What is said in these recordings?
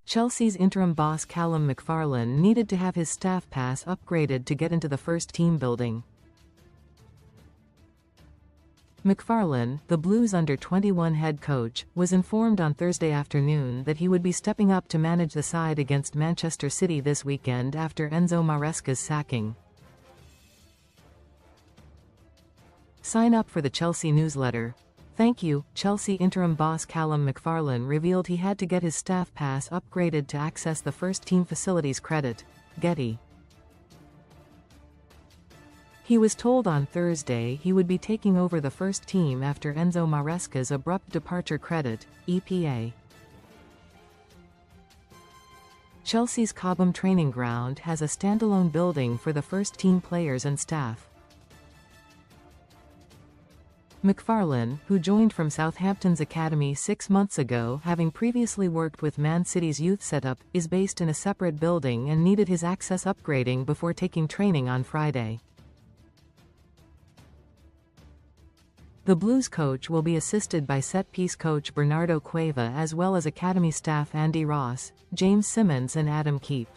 Chelsea's interim boss Calum McFarlane needed to have his staff pass upgraded to get into the first team building. McFarlane, the Blues under-21 head coach, was informed on Thursday afternoon that he would be stepping up to manage the side against Manchester City this weekend after Enzo Maresca's sacking. Sign up for the Chelsea newsletter. Thank you. Chelsea interim boss Calum McFarlane revealed he had to get his staff pass upgraded to access the first-team facilities credit. Getty. He was told on Thursday he would be taking over the first team after Enzo Maresca's abrupt departure credit, EPA. Chelsea's Cobham training ground has a standalone building for the first-team players and staff. McFarlane, who joined from Southampton's academy 6 months ago having previously worked with Man City's youth setup, is based in a separate building and needed his access upgrading before taking training on Friday. The Blues coach will be assisted by set-piece coach Bernardo Cueva as well as academy staff Andy Ross, James Simmons and Adam Keepe.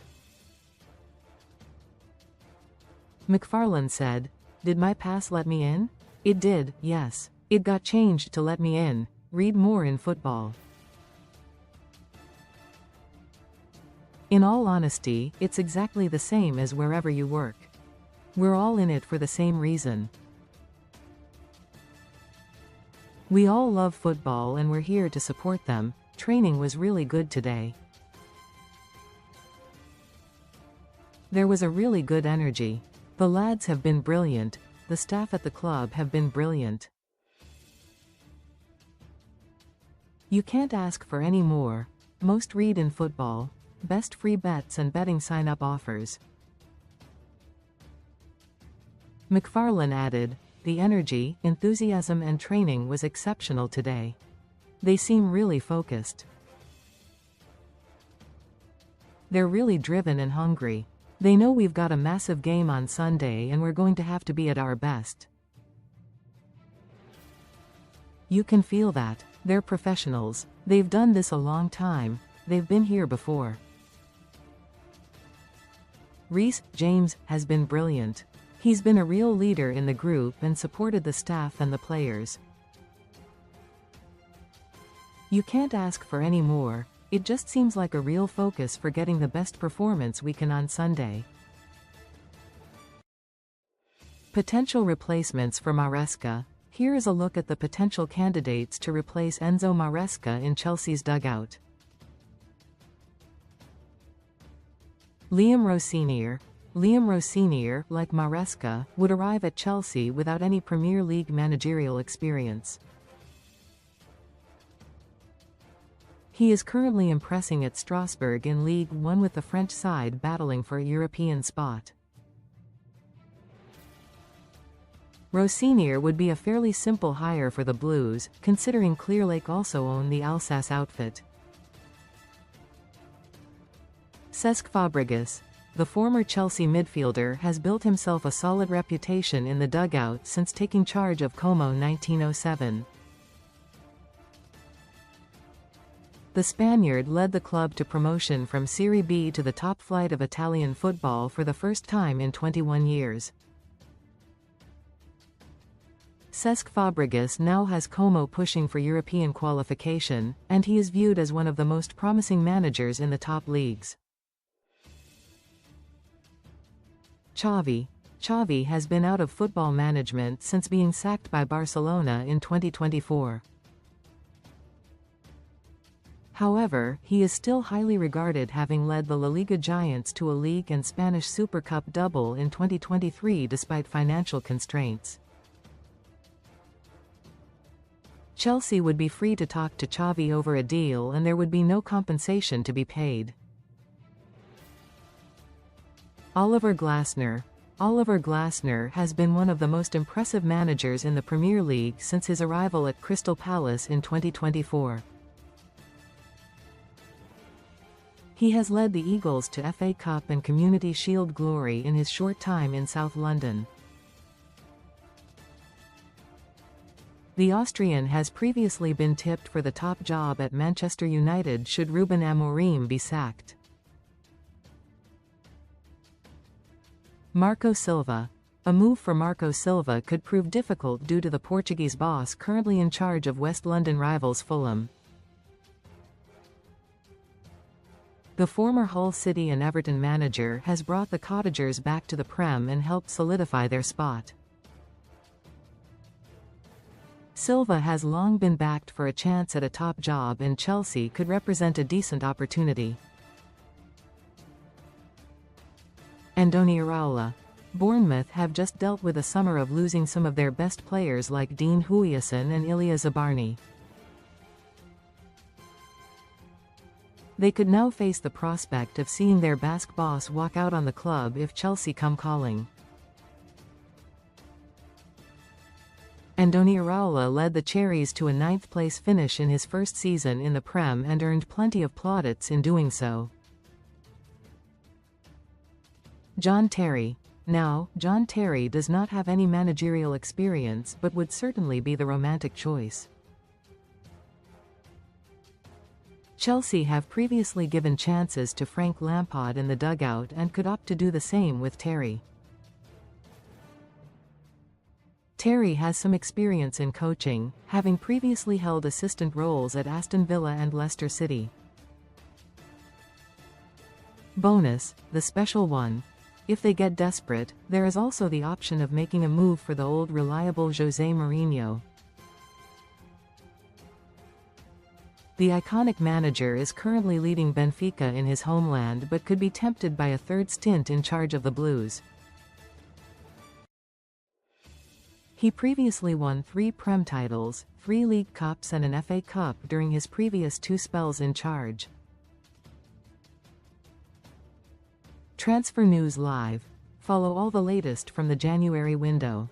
McFarlane said, "Did my pass let me in? It did, yes. It got changed to let me in. Read more in football." In all honesty, it's exactly the same as wherever you work. We're all in it for the same reason. We all love football and we're here to support them. Training was really good today. There was a really good energy. The lads have been brilliant. The staff at the club have been brilliant. You can't ask for any more. Most read in football. Best free bets and betting sign-up offers. McFarlane added, "The energy, enthusiasm and training was exceptional today. They seem really focused. They're really driven and hungry. They know we've got a massive game on Sunday and we're going to have to be at our best. You can feel that. They're professionals. They've done this a long time. They've been here before." Reece James has been brilliant. He's been a real leader in the group and supported the staff and the players. You can't ask for any more. It just seems like a real focus for getting the best performance we can on Sunday. Potential replacements for Maresca. Here is a look at the potential candidates to replace Enzo Maresca in Chelsea's dugout. Liam Rossinier, like Maresca, would arrive at Chelsea without any Premier League managerial experience. He is currently impressing at Strasbourg in Ligue 1 with the French side battling for a European spot. Rossinier would be a fairly simple hire for the Blues, considering Clearlake also own the Alsace outfit. Cesc Fabregas, the former Chelsea midfielder, has built himself a solid reputation in the dugout since taking charge of Como in 1907. The Spaniard led the club to promotion from Serie B to the top flight of Italian football for the first time in 21 years. Cesc Fabregas now has Como pushing for European qualification, and he is viewed as one of the most promising managers in the top leagues. Xavi has been out of football management since being sacked by Barcelona in 2024. However, he is still highly regarded, having led the La Liga giants to a league and Spanish Super Cup double in 2023 despite financial constraints. Chelsea would be free to talk to Xavi over a deal and there would be no compensation to be paid. Oliver Glasner has been one of the most impressive managers in the Premier League since his arrival at Crystal Palace in 2024. He has led the Eagles to FA Cup and Community Shield glory in his short time in South London. The Austrian has previously been tipped for the top job at Manchester United should Ruben Amorim be sacked. Marco Silva. A move for Marco Silva could prove difficult due to the Portuguese boss currently in charge of West London rivals Fulham. The former Hull City and Everton manager has brought the Cottagers back to the Prem and helped solidify their spot. Silva has long been backed for a chance at a top job, and Chelsea could represent a decent opportunity. Andoni Iraola. Bournemouth have just dealt with a summer of losing some of their best players like Dean Huijsen and Ilya Zabarny. They could now face the prospect of seeing their Basque boss walk out on the club if Chelsea come calling. Andoni Iraola led the Cherries to a 9th-place finish in his first season in the Prem and earned plenty of plaudits in doing so. John Terry. Now, John Terry does not have any managerial experience but would certainly be the romantic choice. Chelsea have previously given chances to Frank Lampard in the dugout and could opt to do the same with Terry. Terry has some experience in coaching, having previously held assistant roles at Aston Villa and Leicester City. Bonus, the special one. If they get desperate, there is also the option of making a move for the old reliable José Mourinho. The iconic manager is currently leading Benfica in his homeland but could be tempted by a third stint in charge of the Blues. He previously won 3 Prem titles, 3 League Cups and an FA Cup during his previous 2 spells in charge. Transfer News Live. Follow all the latest from the January window.